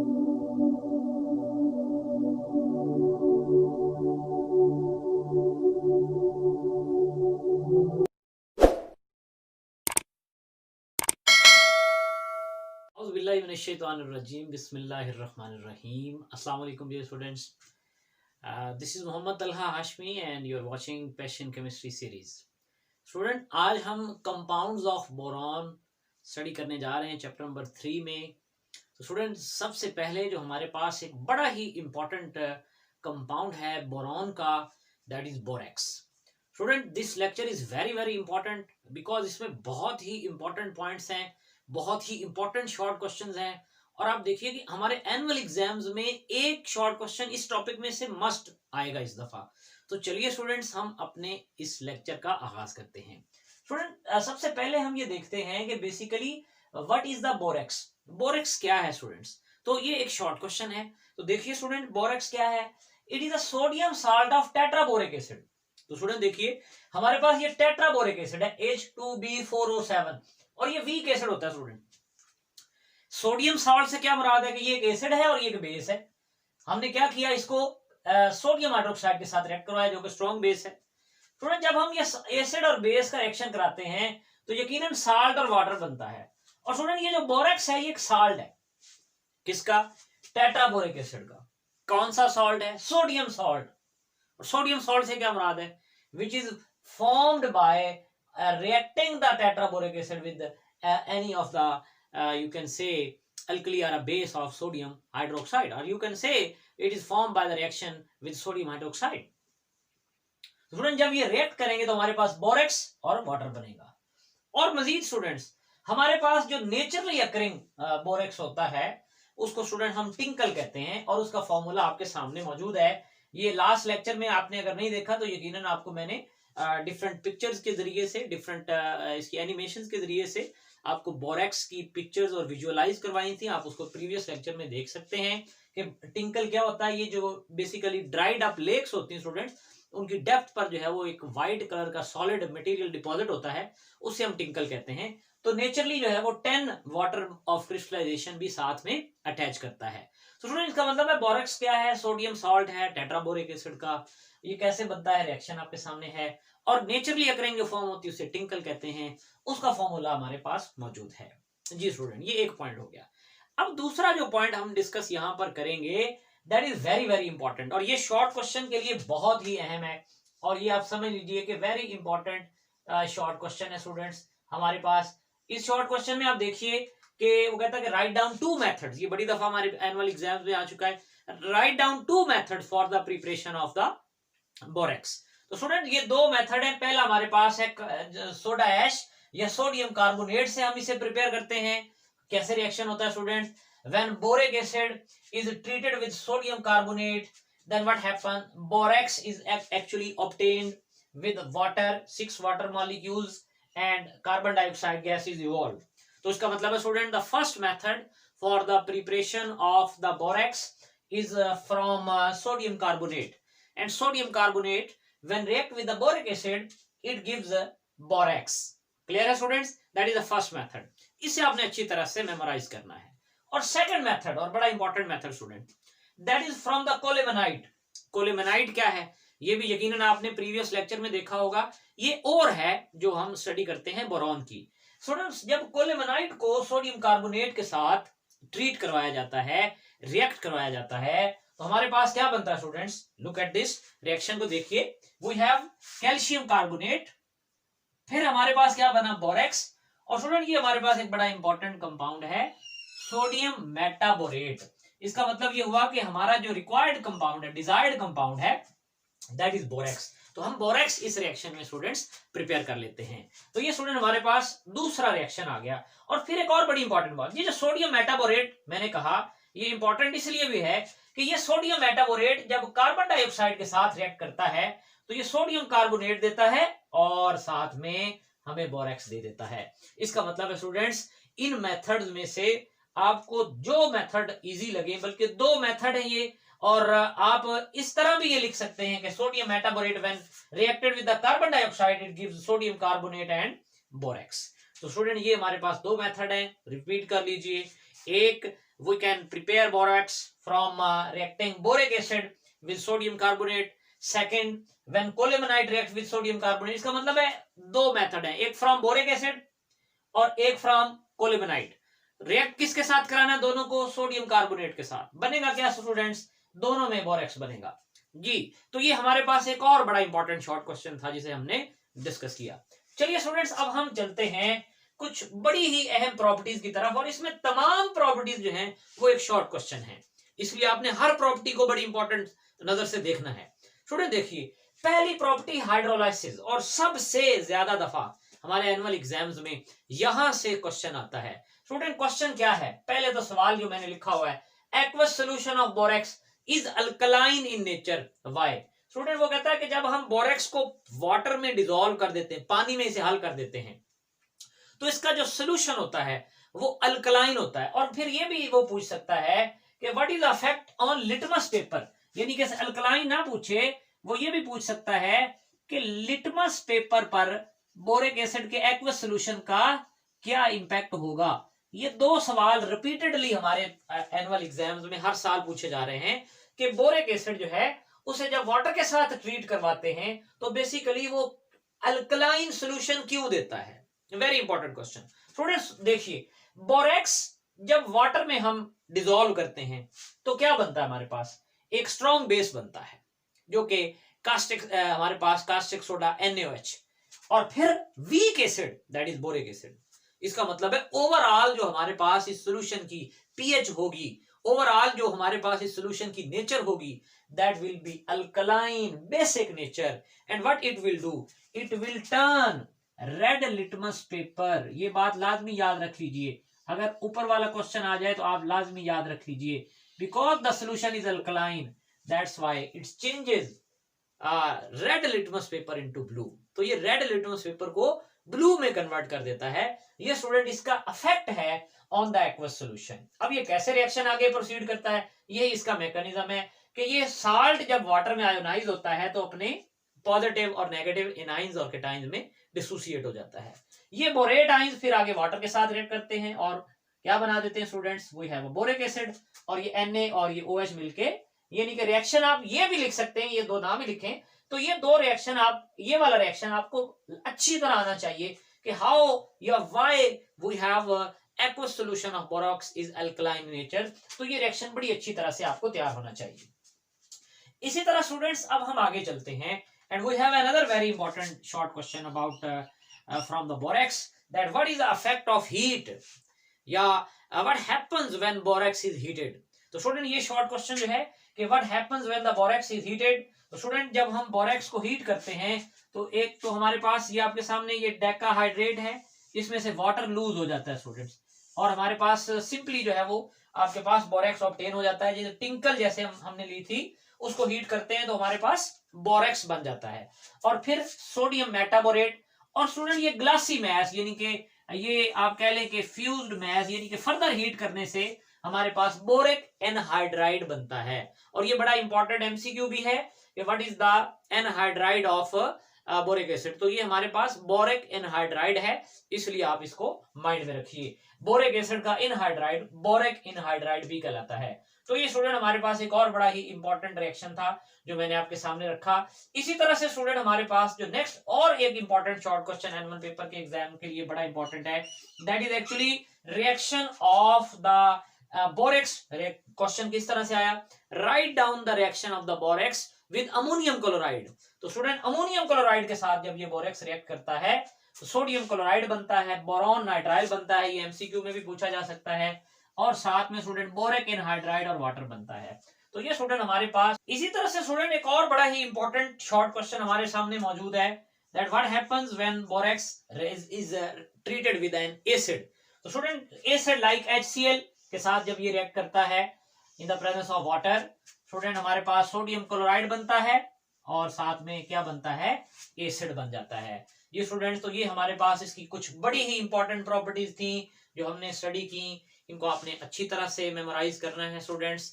Auzubillahiminash-shaytanir-rajim. Bismillahir-rahmanir-rahim. Assalamu alaikum, dear students. This is Muhammad Talha Hashmi and you're watching Passion Chemistry series. Student, आज हम compounds of boron study करने जा रहे हैं chapter number 3 में। तो स्टूडेंट, सबसे पहले जो हमारे पास एक बड़ा ही इंपॉर्टेंट कंपाउंड है बोरॉन का, that is borax. Student, this lecture is very very important because इसमें बहुत ही इंपॉर्टेंट पॉइंट्स हैं, बहुत ही इंपॉर्टेंट शॉर्ट क्वेश्चंस हैं। और आप देखिए कि हमारे एनुअल एग्जाम्स में एक शॉर्ट क्वेश्चन इस टॉपिक में से मस्ट आएगा इस दफा। तो चलिए स्टूडेंट्स, हम अपने इस लेक्चर का आगाज करते हैं। स्टूडेंट, सबसे पहले हम ये देखते हैं कि basically what is the borax. Borax क्या है स्टूडेंट्स? तो ये एक शॉर्ट क्वेश्चन है। तो देखिए स्टूडेंट, बोरेक्स क्या है? It is a sodium salt of tetraboric acid. तो स्टूडेंट देखिए, हमारे पास ये टेट्राबोरिक एसिड है H2B4O7 और ये वीक एसिड होता है। स्टूडेंट, सोडियम साल्ट से क्या मुराद है कि ये एक एसिड है और ये एक बेस है। हमने क्या किया, इसको सोडियम हाइड्रोक्साइड के साथ रिएक्ट करवाया जो कि स्ट्रॉन्ग बेस है। स्टूडेंट, जब हम ये एसिड और बेस का रिएक्शन कराते हैं तो यकीनन साल्ट और वाटर बनता है। और स्टूडेंट, ये जो बोरेक्स है ये एक साल्ट है। किसका? टेट्राबोरिक एसिड का। कौन सा सॉल्ट है? Sodium salt. और सोडियम सॉल्ट से क्या मुराद है? Which is formed by reacting the tetraboric acid with any of the you can say alkali or a base of sodium hydroxide, or you can say it is formed by the reaction with sodium hydroxide. Student, जब ये react करेंगे तो हमारे पास borax और water बनेगा। और मजीद students, हमारे पास जो नेचुरली अकरिंग बोरेक्स होता है उसको स्टूडेंट हम टिंकल कहते हैं और उसका फॉर्मूला आपके सामने मौजूद है। ये लास्ट लेक्चर में आपने अगर नहीं देखा तो यकीनन आपको मैंने डिफरेंट पिक्चर्स के जरिए से, डिफरेंट इसकी एनिमेशंस के जरिए से आपको बोरेक्स की पिक्चर्स और विजुअलाइज करवाई थी। आप उसको प्रीवियस लेक्चर में देख सकते हैं कि टिंकल क्या होता है। ये जो बेसिकली ड्राइड अप लेक्स होती हैं स्टूडेंट्स, उनकी डेप्थ पर जो है वो एक वाइट कलर का सॉलिड मटेरियल डिपॉजिट होता है, उससे हम टिंकल कहते हैं। तो नेचुरली जो है वो 10 वाटर ऑफ क्रिस्टलाइजेशन भी साथ में अटैच करता है। तो स्टूडेंट, इसका मतलब है बोरेक्स क्या है? सोडियम सॉल्ट है टेट्राबोरिक एसिड का। ये कैसे बनता है? रिएक्शन आपके सामने है। और नेचुरली अकरिंग जो फॉर्म होती है उसे टिंकल कहते हैं, उसका फॉर्मूला हमारे पास मौजूद है। जी स्टूडेंट, ये एक पॉइंट हो गया। अब दूसरा जो पॉइंट हम डिस्कस यहां पर करेंगे that is very very important, और ये शॉर्ट क्वेश्चन के लिए बहुत ही अहम है। और ये आप समझ लीजिए कि वेरी इंपॉर्टेंट शॉर्ट क्वेश्चन है स्टूडेंट्स हमारे पास। इस शॉर्ट क्वेश्चन में आप देखिए कि वो कहता है कि राइट डाउन 2 मेथड्स। ये बड़ी दफा हमारे एनुअल एग्जाम्स में आ चुका है। Write down 2 methods for the preparation of the borax. तो स्टूडेंट, ये 2 मेथड है। पहला हमारे पास है सोडा ऐश या सोडियम कार्बोनेट से हम इसे प्रिपेयर करते हैं। कैसे रिएक्शन होता है student? When boric acid is treated with sodium carbonate, then what happen? Borax is actually obtained with water, 6 water molecules and carbon dioxide gas is evolved. तो इसका मतलब है student, the first method for the preparation of the borax is from sodium carbonate, and sodium carbonate when react with the boric acid it gives borax. Clear है students? That is the first method. इसे आपने अच्छी तरह से memorise करना है। और second method और बड़ा important method student, that is from the colemanite. Colemanite क्या है? ये भी यकीनन आपने प्रीवियस लेक्चर में देखा होगा। ये और है जो हम स्टडी करते हैं बोरॉन की। स्टूडेंट्स, जब कोलेमेनाइट को सोडियम कार्बोनेट के साथ ट्रीट करवाया जाता है, रिएक्ट करवाया जाता है, तो हमारे पास क्या बनता है students? Look at this reaction को देखिए। वी हैव कैल्शियम कार्बोनेट, फिर हमारे पास क्या बना? बोरेक्स। और स्टूडेंट, ये हमारे पास एक बड़ा इंपॉर्टेंट कंपाउंड है सोडियम मेटाबोरेट। इसका मतलब ये हुआ कि हमारा जो रिक्वायर्ड कंपाउंड है, डिजायर्ड कंपाउंड है, दैट इज बोरेक्स। तो हम बोरेक्स इस रिएक्शन में स्टूडेंट्स प्रिपेयर कर लेते हैं। तो ये स्टूडेंट हमारे पास दूसरा रिएक्शन आ गया। और फिर एक और बड़ी इंपॉर्टेंट बात, ये जो सोडियम मेटाबोरेट मैंने कहा, ये इंपॉर्टेंट इसलिए भी है कि ये सोडियम मेटाबोरेट जब कार्बन डाइऑक्साइड के साथ रिएक्ट करता है तो ये सोडियम कार्बोनेट देता है और साथ में हमें बोरेक्स दे देता है। इसका मतलब है स्टूडेंट्स, इन मेथड्स में से आपको जो मेथड इजी लगे, बल्कि 2 मेथड है ये, और आप इस तरह भी ये लिख सकते हैं कि sodium metaborate when reacted with the carbon dioxide it gives sodium carbonate and borax. तो स्टूडेंट, ये हमारे पास 2 मेथड हैं। रिपीट कर लीजिए, एक we can prepare borax from reacting boric acid with sodium carbonate. Second, when colemanite reacts with sodium carbonate, इसका मतलब है दो मेथड है, एक फ्रॉम बोरिक एसिड और एक फ्रॉम कोलेमेनाइट। रिएक्ट किसके साथ कराना है? दोनों को सोडियम कार्बोनेट के साथ। बनेगा क्या स्टूडेंट्स? दोनों में बोरेक्स बनेगा जी। तो ये हमारे पास एक और बड़ा इंपॉर्टेंट शॉर्ट क्वेश्चन था जिसे हमने डिस्कस किया। चलिए स्टूडेंट्स, अब हम चलते हैं कुछ बड़ी ही अहम प्रॉपर्टीज की तरफ, और इसमें तमाम प्रॉपर्टीज जो हैं वो एक शॉर्ट क्वेश्चन है, इसलिए आपने हर प्रॉपर्टी को बड़ी इंपॉर्टेंट नजर से देखना है। स्टूडेंट देखिए, पहली प्रॉपर्टी हाइड्रोलाइसिस, और सबसे ज्यादा दफा हमारे एनुअल एग्जाम्स में यहां से क्वेश्चन आता है। स्टूडेंट क्वेश्चन क्या है? पहले तो सवाल जो मैंने लिखा हुआ है, aqueous solution of borax is alkaline in nature, why? Student वो कहता है कि जब हम बोरेक्स को वाटर में डिसॉल्व कर देते हैं, पानी में इसे हल कर देते हैं, तो इसका जो सोल्यूशन होता है वो अल्कलाइन होता है। और फिर ये भी वो पूछ सकता है कि what is the effect on litmus paper, यानी कि अल्कलाइन ना पूछे, वो ये भी पूछ सकता है कि लिटमस पेपर पर बोरिक एसिड के एक्वस सॉल्यूशन का क्या इंपैक्ट होगा। ये दो सवाल रिपीटेडली हमारे एनुअल एग्जाम्स में हर साल पूछे जा रहे हैं कि बोरिक एसिड जो है उसे जब वाटर के साथ ट्रीट करवाते हैं तो बेसिकली वो अल्कलाइन सॉल्यूशन क्यों देता है। Very important question. स्टूडेंट्स देखिए, बोरेक्स जब वाटर में हम डिसॉल्व करते हैं तो क्या बनता है? हमारे पास एक स्ट्रॉन्ग बेस बनता है जो कि कास्टिक, हमारे पास कास्टिक सोडा NaOH, और फिर weak acid that is boric acid. इसका मतलब है ओवरऑल जो हमारे पास इस सॉल्यूशन की पीएच होगी, ओवरऑल जो हमारे पास इस सॉल्यूशन की नेचर होगी, that will be alkaline basic nature. And what it will do, it will turn red litmus paper. ये बात लाजमी याद रख लीजिए, अगर ऊपर वाला क्वेश्चन आ जाए तो आप लाजमी याद रख लीजिए, because the solution is alkaline, that's why it changes red litmus paper into blue. तो ये रेड लिटमस पेपर को ब्लू में कन्वर्ट कर देता है। ये स्टूडेंट इसका इफेक्ट है ऑन द एक्वस सॉल्यूशन। अब ये कैसे रिएक्शन आगे प्रोसीड करता है, ये इसका मैकेनिज्म है कि ये साल्ट जब वाटर में आयोनाइज होता है तो अपने पॉजिटिव और नेगेटिव एनाइंस और केटाइंस में डिसोसिएट हो जाता है। ये बोरेट आइंस फिर आगे वाटर के साथ रिएक्ट करते हैं और क्या बना देते हैं students, we have boric acid, और ये Na और ये OH मिलके, यानी कि रिएक्शन आप ये भी लिख सकते हैं, ये दो नाम ही लिखें तो ये दो रिएक्शन, आप ये वाला रिएक्शन आपको अच्छी तरह आना चाहिए कि हाउ या why we have aqueous solution of borax is alkaline nature. तो ये रिएक्शन बड़ी अच्छी तरह से आपको तैयार होना चाहिए। इसी तरह स्टूडेंट्स अब हम आगे चलते हैं, and we have another very important short question about from the borax, that what is the effect of heat, या what happens when borax is heated। तो स्टूडेंट ये शॉर्ट क्वेश्चन जो है कि what happens when the borax is heated। तो student जब हम borax को हीट करते हैं तो एक तो हमारे पास ये आपके सामने ये डेकाहाइड्रेट है, इसमें से वाटर लूज हो जाता है स्टूडेंट्स, और हमारे पास सिंपली जो है वो आपके पास बोरेक्स ऑब्टेन हो जाता है। जैसे टिंकल जैसे हमने ली थी, उसको हीट करते हैं तो हमारे पास बोरेक्स बन जाता है, और फिर सोडियम मेटाबोरेट, और स्टूडेंट ये ग्लासी मैस, यानी कि ये आप कह लें कि फ्यूज्ड मैस, यानी कि फर्दर हीट करने से हमारे पास बोरिक एनहाइड्राइड बनता है। और ये बड़ा इंपॉर्टेंट एमसीक्यू भी है कि what is the anhydride of boric acid. तो ये हमारे पास बोरिक एनहाइड्राइड है, इसलिए आप इसको माइंड में रखिए। बोरिक एसिड का एनहाइड्राइड बोरिक एनहाइड्राइड भी कहलाता है। तो ये स्टूडेंट हमारे पास एक और बड़ा ही इंपॉर्टेंट रिएक्शन था जो मैंने आपके सामने रखा। इसी तरह से स्टूडेंट हमारे पास जो नेक्स्ट और एक important short question annual paper के एग्जाम के लिए बड़ा इंपॉर्टेंट है, that is actually reaction of the borax. Question किस तरह से आया, write down the reaction of the borax with ammonium chloride. तो स्टूडेंट अमोनियम क्लोराइड के साथ जब ये बोरेक्स रिएक्ट करता है तो सोडियम क्लोराइड बनता है, बोरॉन नाइट्राइल बनता है, ये एमसीक्यू में भी पूछा जा सकता है, और साथ में स्टूडेंट बोरिक एनहाइड्राइड और वाटर बनता है। तो ये स्टूडेंट हमारे पास। इसी तरह से स्टूडेंट एक और बड़ा ही इंपॉर्टेंट शॉर्ट क्वेश्चन हमारे सामने मौजूद है, that what happens when borax is treated with N acid. तो स्टूडेंट एसिड लाइक HCl के साथ जब ये रिएक्ट करता है in the presence of water, student हमारे पास सोडियम क्लोराइड बनता है और साथ में क्या बनता है, एसिड बन जाता है। ये स्टूडेंट्स तो ये हमारे पास इसकी कुछ बड़ी ही इंपॉर्टेंट प्रॉपर्टीज थी जो हमने स्टडी की, इनको आपने अच्छी तरह से मेमोराइज करना है स्टूडेंट्स।